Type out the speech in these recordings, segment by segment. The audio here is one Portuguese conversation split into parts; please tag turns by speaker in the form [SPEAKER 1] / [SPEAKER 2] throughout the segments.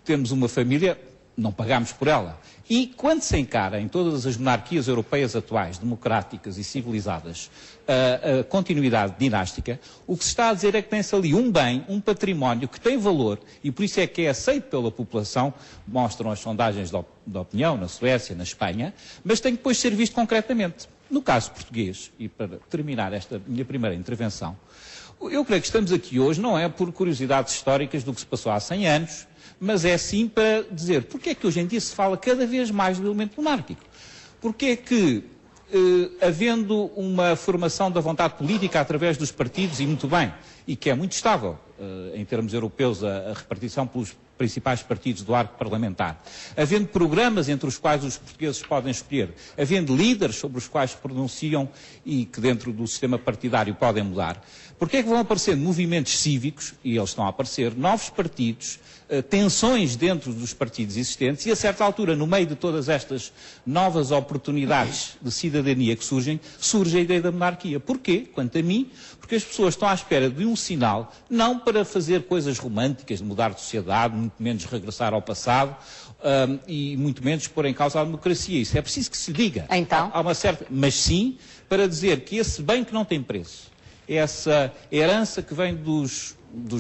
[SPEAKER 1] temos uma família, não pagamos por ela. E quando se encara em todas as monarquias europeias atuais, democráticas e civilizadas, a continuidade dinástica, o que se está a dizer é que tem-se ali um bem, um património que tem valor e por isso é que é aceito pela população, mostram as sondagens de opinião na Suécia, na Espanha, mas tem que depois ser visto concretamente. No caso português, e para terminar esta minha primeira intervenção, eu creio que estamos aqui hoje não é por curiosidades históricas do que se passou há 100 anos, mas é sim para dizer porque é que hoje em dia se fala cada vez mais do elemento monárquico. Porque é que, havendo uma formação da vontade política através dos partidos, e muito bem, e que é muito estável, em termos europeus, a repartição pelos principais partidos do arco parlamentar, havendo programas entre os quais os portugueses podem escolher, havendo líderes sobre os quais se pronunciam e que dentro do sistema partidário podem mudar, porque é que vão aparecendo movimentos cívicos, e eles estão a aparecer, novos partidos, tensões dentro dos partidos existentes e, a certa altura, no meio de todas estas novas oportunidades de cidadania que surgem, surge a ideia da monarquia. Porquê? Quanto a mim, porque as pessoas estão à espera de um sinal, não para fazer coisas românticas, de mudar de sociedade, muito menos regressar ao passado, e muito menos pôr em causa a democracia. Isso é preciso que se diga.
[SPEAKER 2] Então?
[SPEAKER 1] Há uma certa... Mas sim, para dizer que esse bem que não tem preço, essa herança que vem dos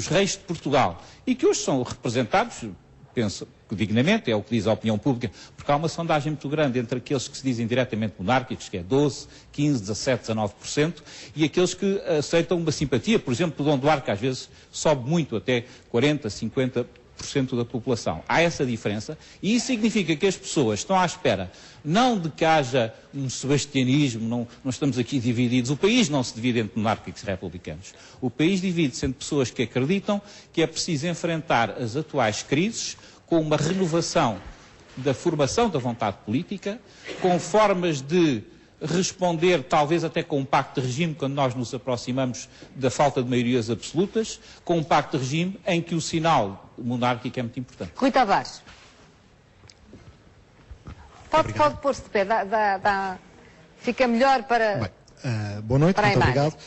[SPEAKER 1] reis de Portugal e que hoje são representados, penso que dignamente, é o que diz a opinião pública, porque há uma sondagem muito grande entre aqueles que se dizem diretamente monárquicos, que é 12, 15, 17, 19%, e aqueles que aceitam uma simpatia, por exemplo, do Dom Duarte, que às vezes sobe muito, até 40, 50% da população. Há essa diferença e isso significa que as pessoas estão à espera não de que haja um sebastianismo, não estamos aqui divididos. O país não se divide entre monárquicos e republicanos. O país divide-se entre pessoas que acreditam que é preciso enfrentar as atuais crises com uma renovação da formação da vontade política, com formas de responder, talvez até com um pacto de regime, quando nós nos aproximamos da falta de maiorias absolutas, com um pacto de regime em que o sinal monárquico é muito importante.
[SPEAKER 2] Rui Tavares. Pode pôr-se de pé, fica melhor para...
[SPEAKER 3] Bem, boa noite, muito obrigado.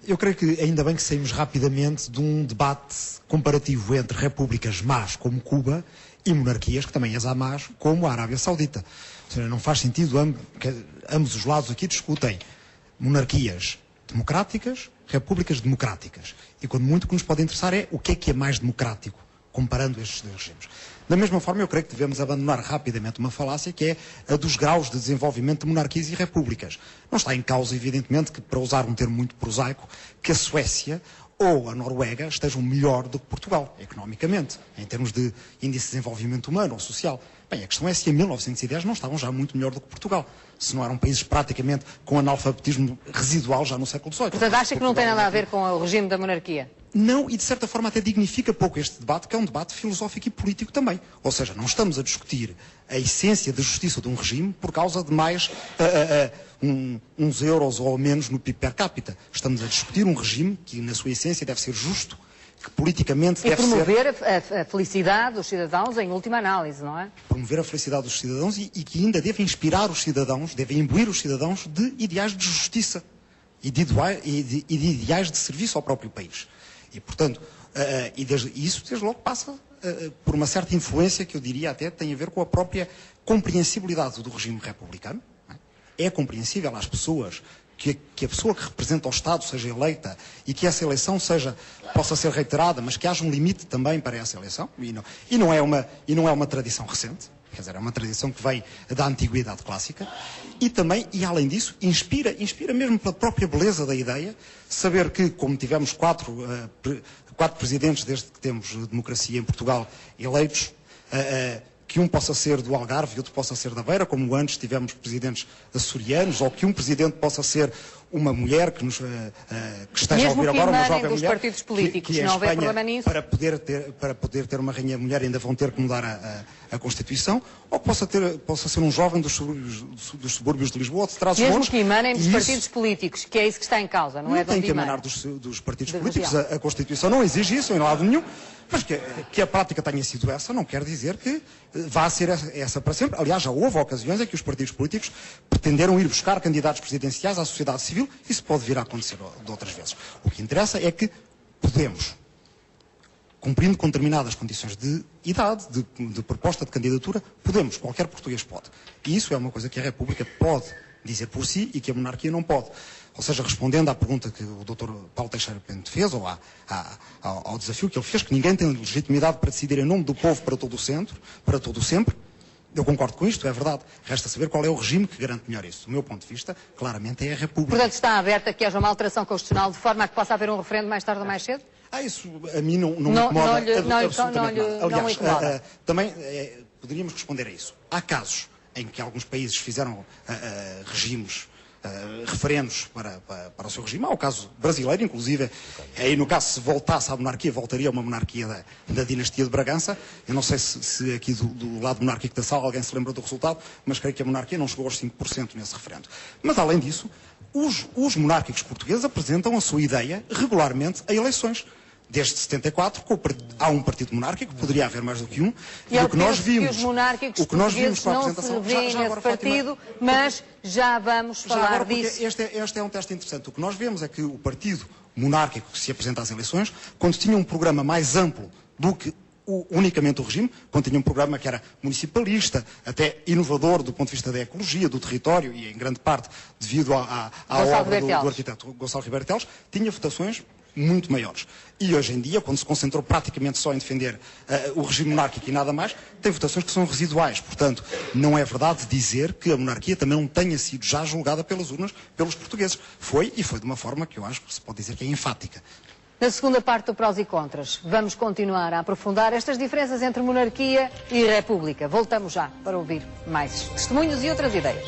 [SPEAKER 3] Eu creio que ainda bem que saímos rapidamente de um debate comparativo entre repúblicas más, como Cuba, e monarquias, que também as há más, como a Arábia Saudita. Ou seja, não faz sentido, ambos os lados aqui discutem monarquias democráticas, repúblicas democráticas. E quando muito o que nos pode interessar é o que é mais democrático, comparando estes dois regimes. Da mesma forma, eu creio que devemos abandonar rapidamente uma falácia que é a dos graus de desenvolvimento de monarquias e repúblicas. Não está em causa, evidentemente, que, para usar um termo muito prosaico, que a Suécia ou a Noruega estejam melhor do que Portugal, economicamente, em termos de índice de desenvolvimento humano ou social. Bem, a questão é se em 1910 não estavam já muito melhor do que Portugal, se não eram países praticamente com analfabetismo residual já no século XVIII.
[SPEAKER 2] Portanto, acha que não tem nada a ver com o regime da monarquia?
[SPEAKER 3] Não, e de certa forma até dignifica pouco este debate, que é um debate filosófico e político também. Ou seja, não estamos a discutir a essência da justiça de um regime por causa de mais uns euros ou menos no PIB per capita. Estamos a discutir um regime que, na sua essência, deve ser justo, que politicamente deve ser...
[SPEAKER 2] E promover a felicidade dos cidadãos em última análise, não é?
[SPEAKER 3] Promover a felicidade dos cidadãos e que ainda deve inspirar os cidadãos, deve imbuir os cidadãos de ideais de justiça e de ideais de serviço ao próprio país. E, portanto, isso desde logo passa por uma certa influência que eu diria até tem a ver com a própria compreensibilidade do regime republicano. É compreensível às pessoas que a pessoa que representa o Estado seja eleita e que essa eleição possa ser reiterada, mas que haja um limite também para essa eleição. E não é uma tradição recente. Quer dizer, é uma tradição que vem da antiguidade clássica e também, e além disso, inspira mesmo pela própria beleza da ideia, saber que, como tivemos quatro presidentes desde que temos democracia em Portugal eleitos, que um possa ser do Algarve e outro possa ser da Beira, como antes tivemos presidentes açorianos, ou que um presidente possa ser uma mulher que esteja a ouvir agora, uma jovem mulher,
[SPEAKER 2] partidos políticos,
[SPEAKER 3] que
[SPEAKER 2] não houver problema nisso.
[SPEAKER 3] Para poder ter uma rainha mulher ainda vão ter que mudar a Constituição, ou que possa ser um jovem dos subúrbios de Lisboa, ou de Trás-os-Montes.
[SPEAKER 2] Mesmo que emanem dos partidos políticos, que é isso que está em causa, não é?
[SPEAKER 3] Não tem que emanar dos partidos políticos, a Constituição não exige isso em lado nenhum, mas que a prática tenha sido essa não quer dizer que vá ser essa para sempre. Aliás, já houve ocasiões em que os partidos políticos pretenderam ir buscar candidatos presidenciais à sociedade civil, isso pode vir a acontecer de outras vezes. O que interessa é que podemos, cumprindo com determinadas condições de idade, de proposta de candidatura, podemos, qualquer português pode. E isso é uma coisa que a República pode dizer por si e que a monarquia não pode. Ou seja, respondendo à pergunta que o Dr. Paulo Teixeira Pente fez, ou ao desafio que ele fez, que ninguém tem legitimidade para decidir em nome do povo para todo o sempre, eu concordo com isto, é verdade. Resta saber qual é o regime que garante melhor isso. Do meu ponto de vista, claramente é a República.
[SPEAKER 2] Portanto, está aberta que haja uma alteração constitucional de forma a que possa haver um referendo mais tarde ou mais cedo?
[SPEAKER 3] Isso a mim não me incomoda absolutamente nada.
[SPEAKER 2] Aliás, incomoda.
[SPEAKER 3] Também poderíamos responder a isso. Há casos em que alguns países fizeram regimes, referendos para o seu regime. Há o caso brasileiro, inclusive. Aí, no caso, se voltasse à monarquia, voltaria a uma monarquia da dinastia de Bragança. Eu não sei se aqui do lado monárquico da sala alguém se lembra do resultado, mas creio que a monarquia não chegou aos 5% nesse referendo. Mas, além disso, os monárquicos portugueses apresentam a sua ideia regularmente a eleições. Desde 74, há um partido monárquico, poderia haver mais do que um,
[SPEAKER 2] e o que nós vimos, que os monárquicos portugueses não se revêem nesse partido, mas já vamos falar disso.
[SPEAKER 3] Este é um teste interessante. O que nós vemos é que o partido monárquico que se apresenta às eleições, quando tinha um programa mais amplo do que unicamente o regime, quando tinha um programa que era municipalista, até inovador do ponto de vista da ecologia, do território, e em grande parte devido à obra do arquiteto Gonçalo Ribeiro Teles, tinha votações muito maiores. E hoje em dia, quando se concentrou praticamente só em defender o regime monárquico e nada mais, tem votações que são residuais. Portanto, não é verdade dizer que a monarquia também não tenha sido já julgada pelas urnas, pelos portugueses. Foi, e foi de uma forma que eu acho que se pode dizer que é enfática.
[SPEAKER 2] Na segunda parte do Prós e Contras, vamos continuar a aprofundar estas diferenças entre monarquia e república. Voltamos já para ouvir mais testemunhos e outras ideias.